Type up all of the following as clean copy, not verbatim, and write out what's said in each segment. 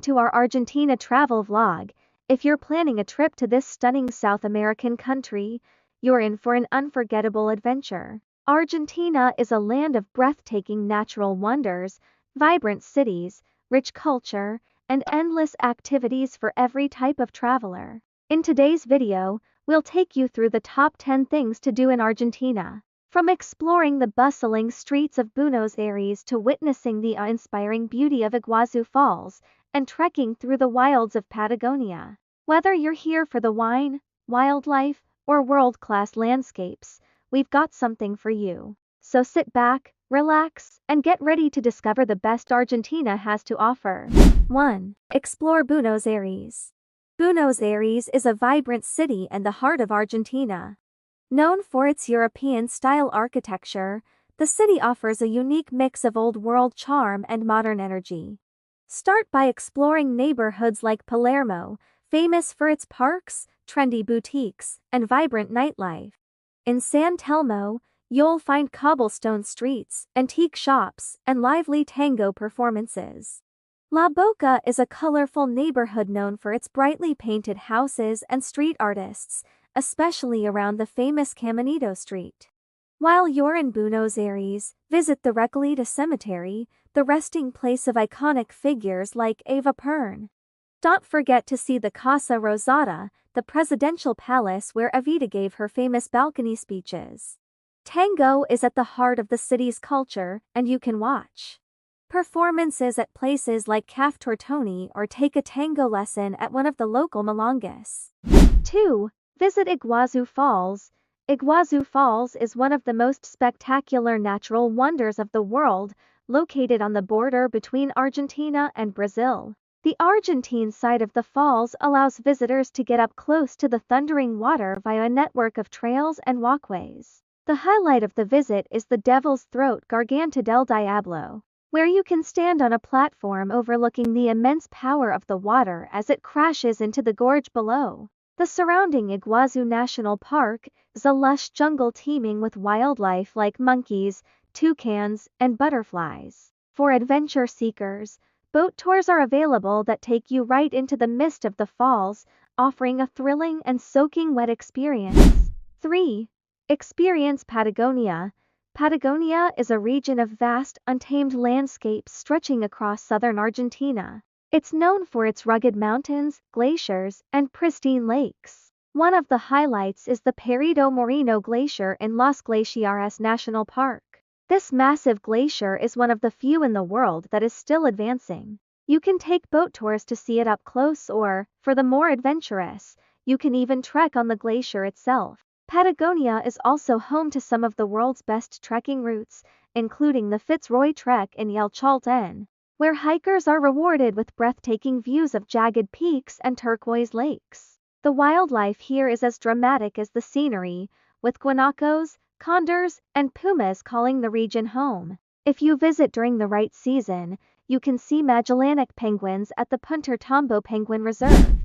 to our Argentina travel vlog. If you're planning a trip to this stunning South American country, you're in for an unforgettable adventure. Argentina is a land of breathtaking natural wonders, vibrant cities, rich culture, and endless activities for every type of traveler. In today's video, we'll take you through the top 10 things to do in Argentina. From exploring the bustling streets of Buenos Aires to witnessing the awe-inspiring beauty of Iguazu Falls and trekking through the wilds of Patagonia. Whether you're here for the wine, wildlife, or world-class landscapes, we've got something for you. So sit back, relax, and get ready to discover the best Argentina has to offer. 1. Explore Buenos Aires. Buenos Aires is a vibrant city in the heart of Argentina. Known for its European-style architecture, the city offers a unique mix of old-world charm and modern energy. Start by exploring neighborhoods like Palermo, famous for its parks, trendy boutiques, and vibrant nightlife. In San Telmo, you'll find cobblestone streets, antique shops, and lively tango performances. La Boca is a colorful neighborhood known for its brightly painted houses and street artists, especially around the famous Caminito Street. While you're in Buenos Aires, visit the Recoleta Cemetery, the resting place of iconic figures like Eva Perón. Don't forget to see the Casa Rosada, the presidential palace where Evita gave her famous balcony speeches. Tango is at the heart of the city's culture, and you can watch performances at places like Caf Tortoni or take a tango lesson at one of the local milongas. 2. Visit Iguazu Falls. Iguazu Falls is one of the most spectacular natural wonders of the world, located on the border between Argentina and Brazil. The Argentine side of the falls allows visitors to get up close to the thundering water via a network of trails and walkways. The highlight of the visit is the Devil's Throat Garganta del Diablo, where you can stand on a platform overlooking the immense power of the water as it crashes into the gorge below. The surrounding Iguazu National Park is a lush jungle teeming with wildlife like monkeys, toucans, and butterflies. For adventure seekers, boat tours are available that take you right into the midst of the falls, offering a thrilling and soaking wet experience. 3. Experience Patagonia. Patagonia is a region of vast, untamed landscapes stretching across southern Argentina. It's known for its rugged mountains, glaciers, and pristine lakes. One of the highlights is the Perito Moreno Glacier in Los Glaciares National Park. This massive glacier is one of the few in the world that is still advancing. You can take boat tours to see it up close or, for the more adventurous, you can even trek on the glacier itself. Patagonia is also home to some of the world's best trekking routes, including the Fitzroy Trek in El Chaltén, where hikers are rewarded with breathtaking views of jagged peaks and turquoise lakes. The wildlife here is as dramatic as the scenery, with guanacos, condors, and pumas calling the region home. If you visit during the right season, you can see Magellanic penguins at the Punta Tombo Penguin Reserve.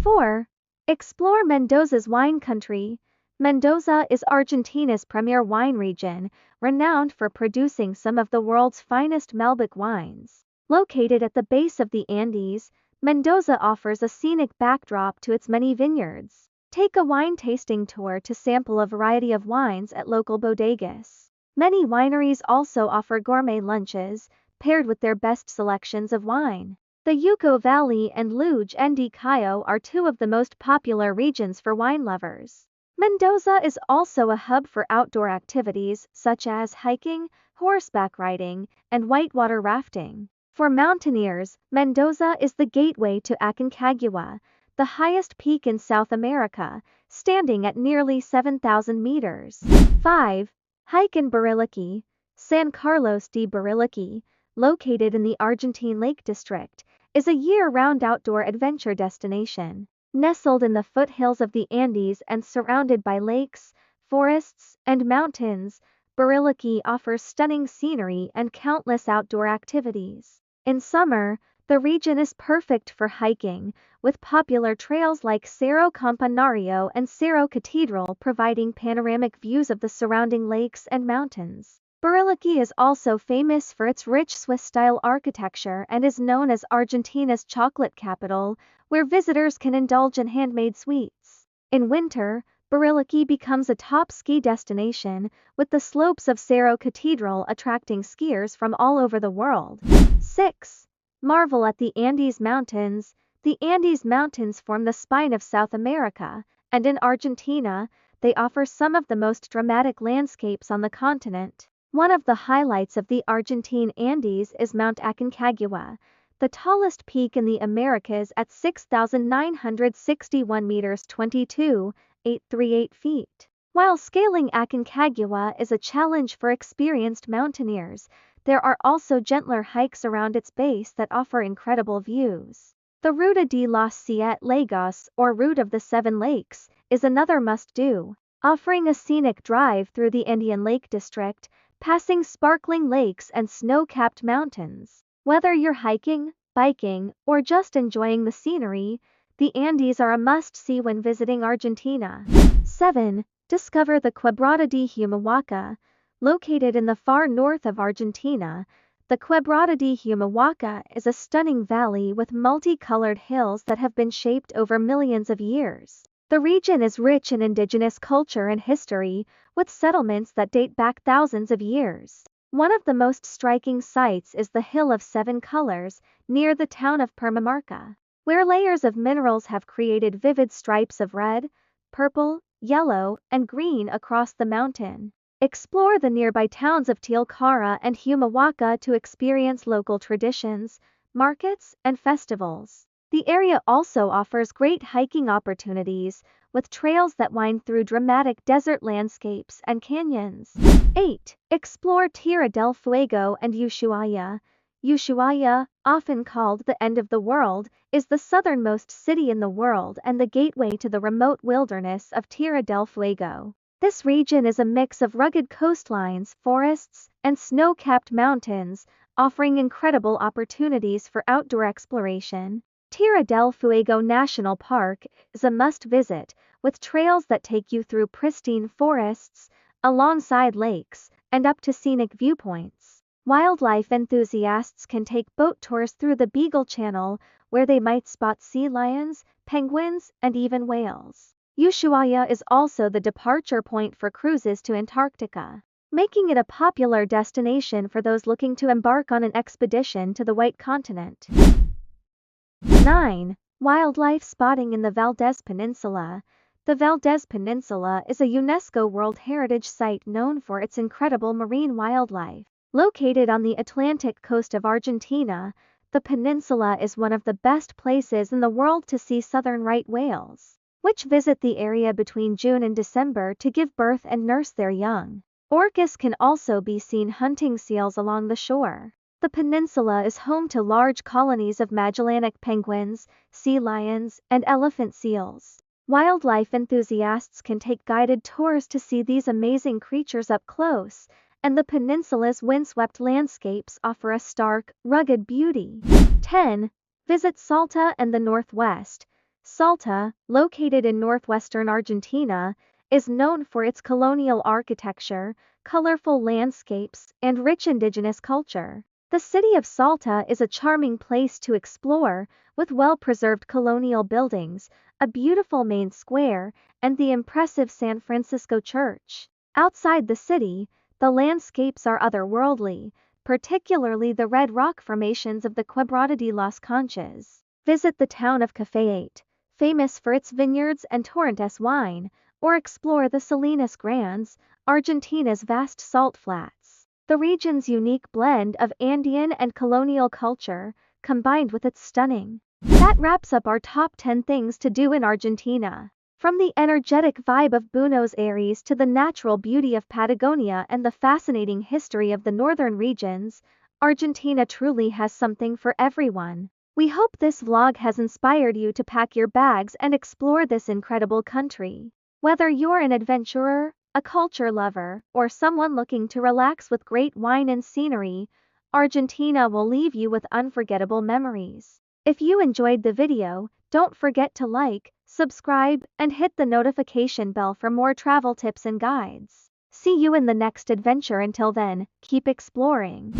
4. Explore Mendoza's wine country. Mendoza is Argentina's premier wine region, renowned for producing some of the world's finest Malbec wines. Located at the base of the Andes, Mendoza offers a scenic backdrop to its many vineyards. Take a wine tasting tour to sample a variety of wines at local bodegas. Many wineries also offer gourmet lunches, paired with their best selections of wine. The Uco Valley and Luge ndi Cayo are two of the most popular regions for wine lovers. Mendoza is also a hub for outdoor activities such as hiking, horseback riding, and whitewater rafting. For mountaineers, Mendoza is the gateway to Aconcagua, the highest peak in South America, standing at nearly 7,000 meters. 5. Hike in Bariloche. San Carlos de Bariloche, located in the Argentine Lake District, is a year-round outdoor adventure destination. Nestled in the foothills of the Andes and surrounded by lakes, forests, and mountains, Bariloche offers stunning scenery and countless outdoor activities. In summer, the region is perfect for hiking, with popular trails like Cerro Campanario and Cerro Cathedral providing panoramic views of the surrounding lakes and mountains. Bariloche is also famous for its rich Swiss-style architecture and is known as Argentina's chocolate capital, where visitors can indulge in handmade sweets. In winter, Bariloche becomes a top ski destination, with the slopes of Cerro Cathedral attracting skiers from all over the world. 6. Marvel at the Andes Mountains. The Andes Mountains form the spine of South America, and in Argentina, they offer some of the most dramatic landscapes on the continent. One of the highlights of the Argentine Andes is Mount Aconcagua, the tallest peak in the Americas at 6,961 meters 22,838 feet. While scaling Aconcagua is a challenge for experienced mountaineers, there are also gentler hikes around its base that offer incredible views. The Ruta de los Siete Lagos, or Route of the Seven Lakes, is another must-do, offering a scenic drive through the Andean Lake District, passing sparkling lakes and snow-capped mountains. Whether you're hiking, biking, or just enjoying the scenery, the Andes are a must-see when visiting Argentina. 7. Discover the Quebrada de Humahuaca. Located in the far north of Argentina, the Quebrada de Humahuaca is a stunning valley with multicolored hills that have been shaped over millions of years. The region is rich in indigenous culture and history, with settlements that date back thousands of years. One of the most striking sights is the Hill of Seven Colors, near the town of Purmamarca, where layers of minerals have created vivid stripes of red, purple, yellow, and green across the mountain. Explore the nearby towns of Tilcara and Humahuaca to experience local traditions, markets, and festivals. The area also offers great hiking opportunities, with trails that wind through dramatic desert landscapes and canyons. 8. Explore Tierra del Fuego and Ushuaia. Ushuaia, often called the end of the world, is the southernmost city in the world and the gateway to the remote wilderness of Tierra del Fuego. This region is a mix of rugged coastlines, forests, and snow-capped mountains, offering incredible opportunities for outdoor exploration. Tierra del Fuego National Park is a must-visit, with trails that take you through pristine forests, alongside lakes, and up to scenic viewpoints. Wildlife enthusiasts can take boat tours through the Beagle Channel, where they might spot sea lions, penguins, and even whales. Ushuaia is also the departure point for cruises to Antarctica, making it a popular destination for those looking to embark on an expedition to the White Continent. 9. Wildlife spotting in the Valdez Peninsula. The Valdez Peninsula is a UNESCO World Heritage Site known for its incredible marine wildlife. Located on the Atlantic coast of Argentina, the peninsula is one of the best places in the world to see southern right whales, which visit the area between June and December to give birth and nurse their young. Orcas can also be seen hunting seals along the shore. The peninsula is home to large colonies of Magellanic penguins, sea lions, and elephant seals. Wildlife enthusiasts can take guided tours to see these amazing creatures up close, and the peninsula's windswept landscapes offer a stark, rugged beauty. 10. Visit Salta and the Northwest. Salta, located in northwestern Argentina, is known for its colonial architecture, colorful landscapes, and rich indigenous culture. The city of Salta is a charming place to explore, with well-preserved colonial buildings, a beautiful main square, and the impressive San Francisco Church. Outside the city, the landscapes are otherworldly, particularly the red rock formations of the Quebrada de las Conchas. Visit the town of Cafayate, famous for its vineyards and Torrentes wine, or explore the Salinas Grandes, Argentina's vast salt flats. The region's unique blend of Andean and colonial culture, combined with its stunning. That wraps up our top 10 things to do in Argentina. From the energetic vibe of Buenos Aires to the natural beauty of Patagonia and the fascinating history of the northern regions, Argentina truly has something for everyone. We hope this vlog has inspired you to pack your bags and explore this incredible country. Whether you're an adventurer, a culture lover, or someone looking to relax with great wine and scenery, Argentina will leave you with unforgettable memories. If you enjoyed the video, don't forget to like, subscribe, and hit the notification bell for more travel tips and guides. See you in the next adventure. Until then, keep exploring.